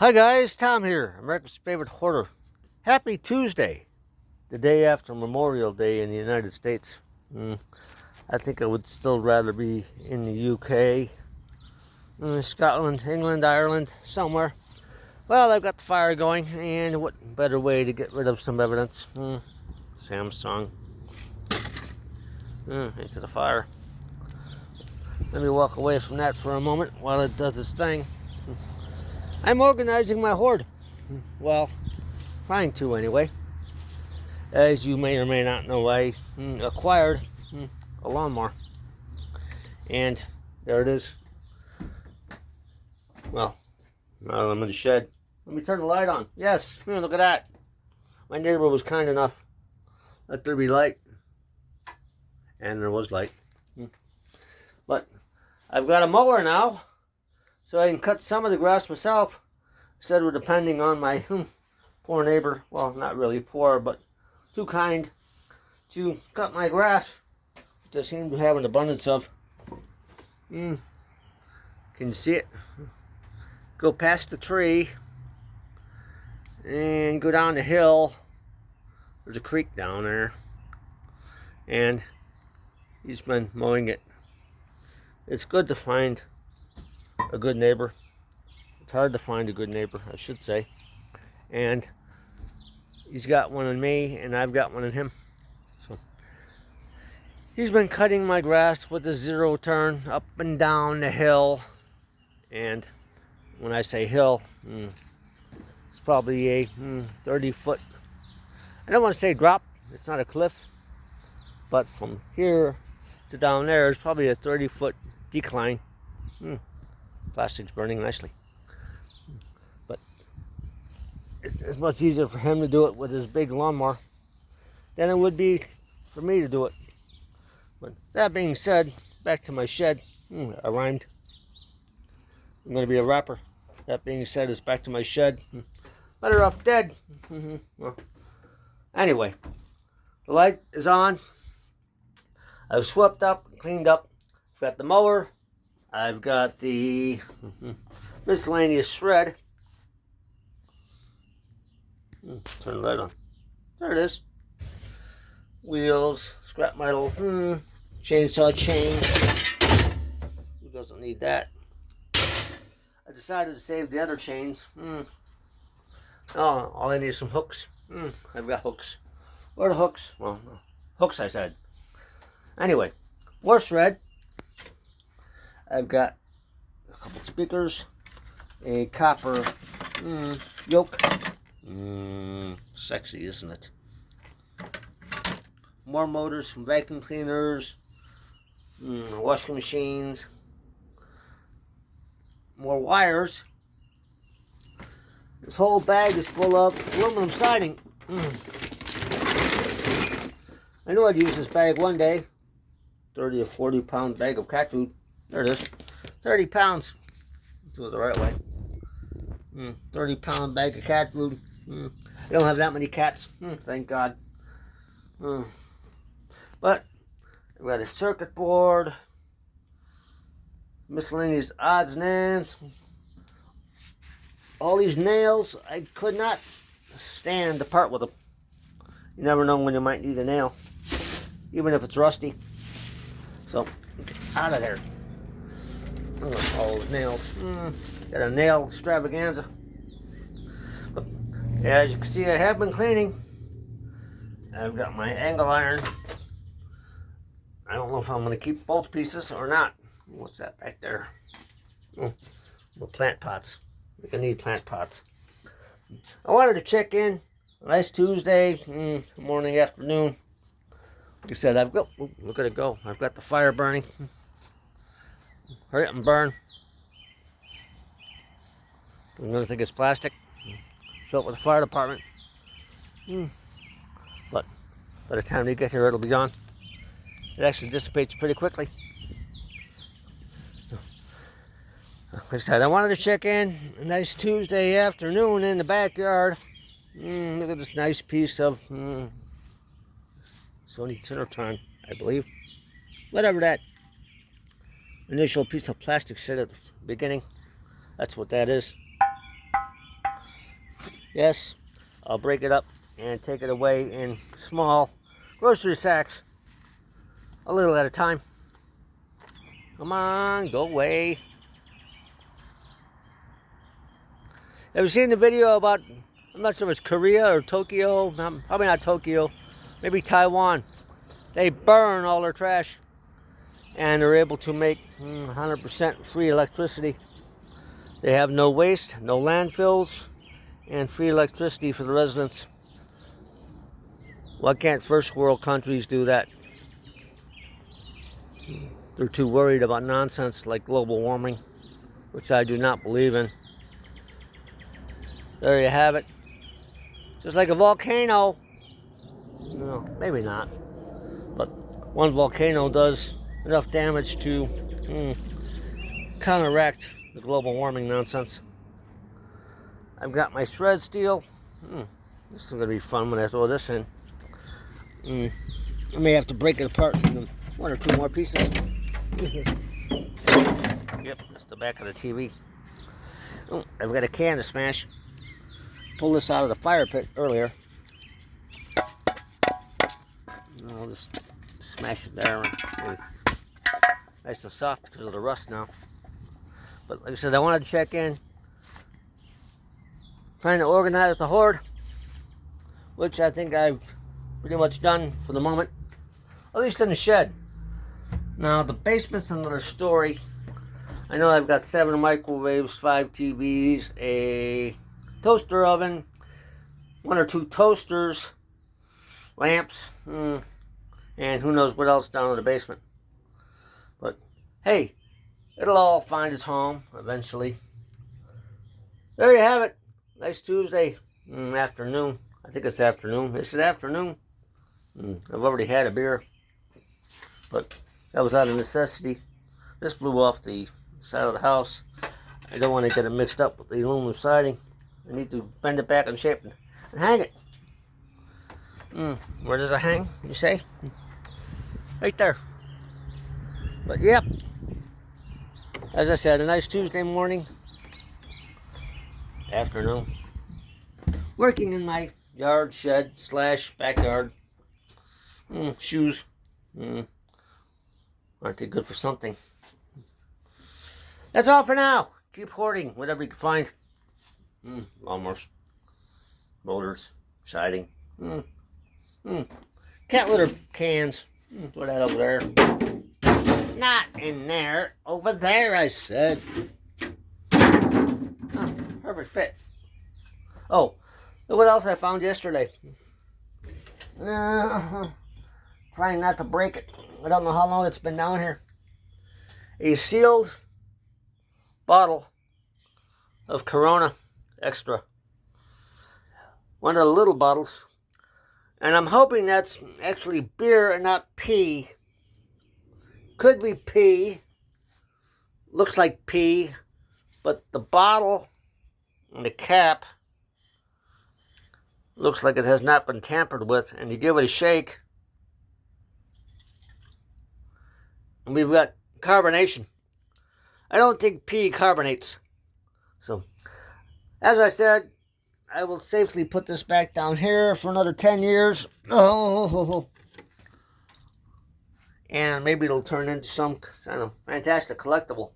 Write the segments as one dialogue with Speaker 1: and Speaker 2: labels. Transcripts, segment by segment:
Speaker 1: Hi guys, Tom here, America's favorite hoarder. Happy Tuesday, the day after Memorial Day in the United States. I think I would still rather be in the UK, Scotland, England, Ireland, somewhere. Well, I've got the fire going, and what better way to get rid of some evidence? Samsung. Into the fire. Let me walk away from that for a moment while it does its thing. I'm organizing my hoard. Well, trying to anyway. As you may or may not know, I acquired a lawnmower. And there it is. Well, now I'm in the shed. Let me turn the light on. Yes, look at that. My neighbor was kind enough. Let there be light. And there was light. But I've got a mower now, so I can cut some of the grass myself instead of depending on my poor neighbor. Well, not really poor, but too kind to cut my grass, which I seem to have an abundance of. Can you see it? Go past the tree and go down the hill. There's a creek down there, and he's been mowing it. It's good to find a good neighbor. It's hard to find a good neighbor, I should say. And he's got one in me, and I've got one in him. So he's been cutting my grass with a zero turn up and down the hill. And when I say hill, it's probably a 30-foot. I don't want to say drop. It's not a cliff. But from here to down there is probably a 30-foot decline. Plastic's burning nicely. But it's much easier for him to do it with his big lawnmower than it would be for me to do it. But that being said, back to my shed. I rhymed. I'm going to be a rapper. That being said, it's back to my shed. Better off dead. Well, anyway, the light is on. I've swept up, cleaned up. I've got the mower. I've got the miscellaneous shred. Turn the light on. There it is. Wheels, scrap metal, chainsaw chain. Who doesn't need that? I decided to save the other chains. Oh, all I need is some hooks. I've got hooks. Where are the hooks? Well, no. Hooks, I said. Anyway, more shred. I've got a couple speakers, a copper yoke. Sexy, isn't it? More motors from vacuum cleaners, washing machines, more wires. This whole bag is full of aluminum siding. I knew I'd use this bag one day. 30 or 40 pound bag of cat food. There it is. 30 pounds. Do it the right way. 30 pound bag of cat food. I don't have that many cats. Thank God. But I've got a circuit board. Miscellaneous odds and ends. All these nails, I could not stand to part with them. You never know when you might need a nail. Even if it's rusty. So, get out of there. All those nails. Got a nail extravaganza. But, yeah, as you can see, I have been cleaning. I've got my angle iron. I don't know if I'm going to keep both pieces or not. What's that back there? Well, plant pots. We're going to need plant pots. I wanted to check in. Nice Tuesday morning, afternoon. Like I said, I've got, look at it go. I've got the fire burning. Hurry up and burn. I'm going to think it's plastic. Show it with the fire department. But by the time they get here, it'll be gone. It actually dissipates pretty quickly. Like I said, I wanted to check in. A nice Tuesday afternoon in the backyard. Look at this nice piece of Sony Tinnertron, I believe. Whatever that initial piece of plastic said at the beginning. That's what that is. Yes, I'll break it up and take it away in small grocery sacks, a little at a time. Come on, go away. Have you seen the video about, I'm not sure if it's Korea or Tokyo, probably not Tokyo, maybe Taiwan. They burn all their trash and they're able to make 100% free electricity. They have no waste, no landfills, and free electricity for the residents. Why can't first world countries do that? They're too worried about nonsense like global warming, which I do not believe in. There you have it. Just like a volcano. No, maybe not. But one volcano does enough damage to counteract the global warming nonsense. I've got my shred steel. This is going to be fun when I throw this in. I may have to break it apart into one or two more pieces. Yep, that's the back of the TV. Oh, I've got a can to smash. Pull this out of the fire pit earlier. I'll just smash it there. Nice and soft because of the rust now. But like I said, I wanted to check in. Trying to organize the hoard, which I think I've pretty much done for the moment. At least in the shed. Now the basement's another story. I know I've got 7 microwaves, 5 TVs, a toaster oven, 1 or 2 toasters, lamps, and who knows what else down in the basement. But hey, it'll all find its home eventually. There you have it. Nice Tuesday afternoon. I think it's afternoon. Is it afternoon? I've already had a beer, but that was out of necessity. This blew off the side of the house. I don't want to get it mixed up with the aluminum siding. I need to bend it back in shape and hang it. Where does it hang, you say? Right there. But yep, as I said, a nice Tuesday morning, afternoon. Working in my yard, shed, / backyard. Shoes. Aren't they good for something? That's all for now. Keep hoarding whatever you can find. Lawnmowers, motors, siding. Cat litter cans. Throw that over there. Not in there. Over there, I said. Oh, perfect fit. Oh, look what else I found yesterday. Trying not to break it. I don't know how long it's been down here. A sealed bottle of Corona Extra. One of the little bottles. And I'm hoping that's actually beer and not pee. Could be pee. Looks like pee. But the bottle and the cap looks like it has not been tampered with. And you give it a shake, and we've got carbonation. I don't think pee carbonates. So, as I said, I will safely put this back down here for another 10 years. And maybe it'll turn into some kind of fantastic collectible.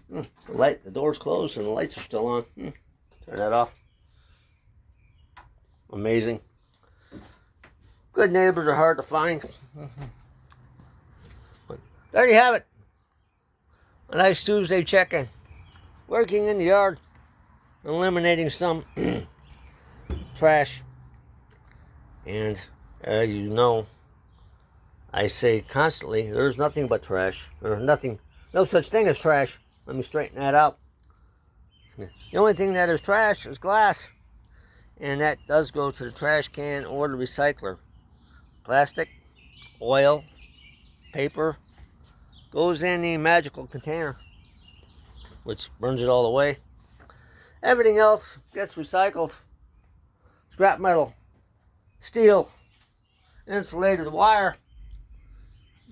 Speaker 1: The door's closed and the lights are still on. Turn that off. Amazing. Good neighbors are hard to find. But there you have it. A nice Tuesday check-in. Working in the yard. Eliminating some trash. And you know, I say constantly, there's nothing but trash. There's nothing, no such thing as trash. Let me straighten that out. The only thing that is trash is glass. And that does go to the trash can or the recycler. Plastic, oil, paper, goes in the magical container, which burns it all away. Everything else gets recycled. Scrap metal, steel, insulated wire,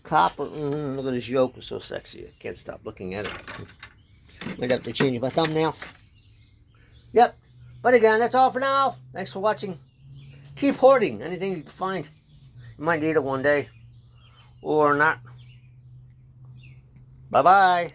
Speaker 1: copper. Look at this yoke, it's so sexy. I can't stop looking at it. Might have to change my thumbnail. Yep, But again, that's all for now. Thanks for watching. Keep hoarding anything you can find. You might need it one day. Or not. Bye-bye.